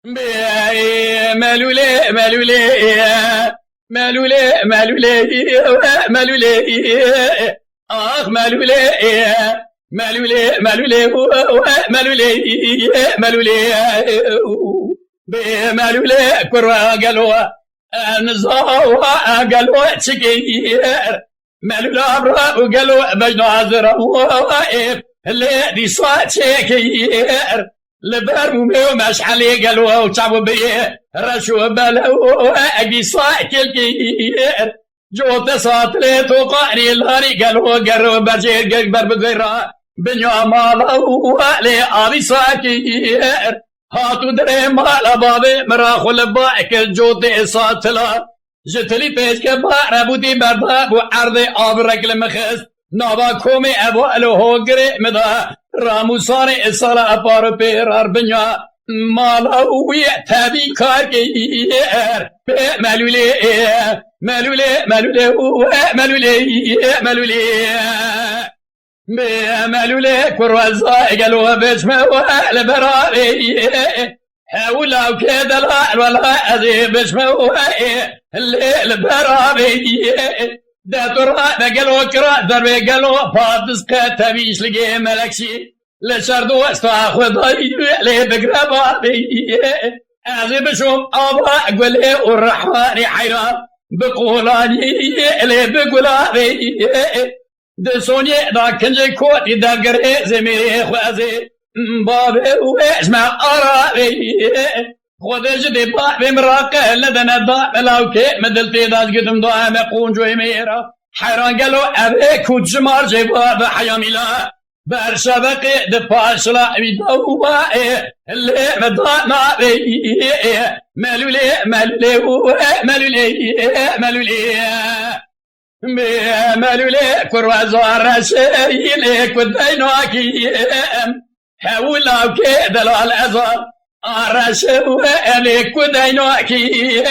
مالولي مالولي مالولي مالولي مالولي آخ مالولي مالولي مالولي مالولي مالولي مالولي كرة قالوا نزاوا قالوا تشكير مالولا برا وقالوا بجنو عذرا اللي دي صوت شكير لبرمو مش علي قالوا وتعبوا بيه رشوا بلو اقي صاك الكير جوت ساطلت وقاري الهاري قالوا قروا برجير قربر بغيرا بنيو مالا وقالي ابي ساكير هاتو دري مالا بابي مراخو لباك الجوت ساطلا جتلي بيش كبار بودي برداب وعرضي ابرك لمخز نابا كومي ابو الهو قري مدا رامو صاري الصلاة بار بيرار بنيا مالا ويا تابي كاركير مالولي مالولي مالولي مالولي مالولي مالولي كروزا قالوا بجمع والبراري حاولا وكذا لا ولا أذي بجمع البراري دا ترى قالوا كرا دربي قالوا فاضس كتبيش لقي ملكشي لشردو استاخذ لي بقربا أذي بشوم أبا أقول لي والرحمن حيران بقولاني لي بقولاني دسوني دا كنجي كوتي دا قري زميري خوازي بابي واسمع أرابي خودش دي بابي مراقه لدنا دا ملاوكي مدلتي داش قدم دا مقون جوي ميرا حيران قالوا أبي كوت جمار جيبا بحيامي لا برشبقي دباشلا بيدوائي اللي مدانا بي مالولي مالولي مالولي مالولي مالولي كروازا رشيلي كدينواكي حاولا وكيدا الأزار أرشوا إليك كدينواكي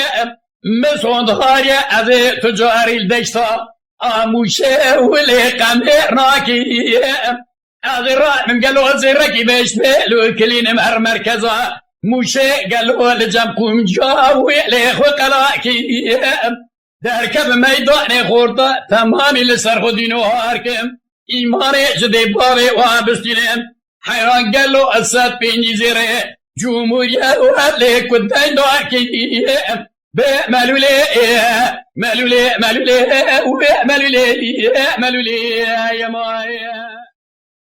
مسون ضاريا أذي تجاري الدشتا أموشي ولي قميرناكي أذي من قالوا زيركي بيش بيلو كلين مهر مركزا موشي قالوا لجمكم جاوي ليخو قلاكي دركب ميداني خورتا تمامي لسر خدينو هاركم إيماني جدي بابي وابستينم حيران قالوا أساد بيني زيري جمهورية وعليك ودين دواكي مالولي مالولي مالولي مالولي مالولي يا مايا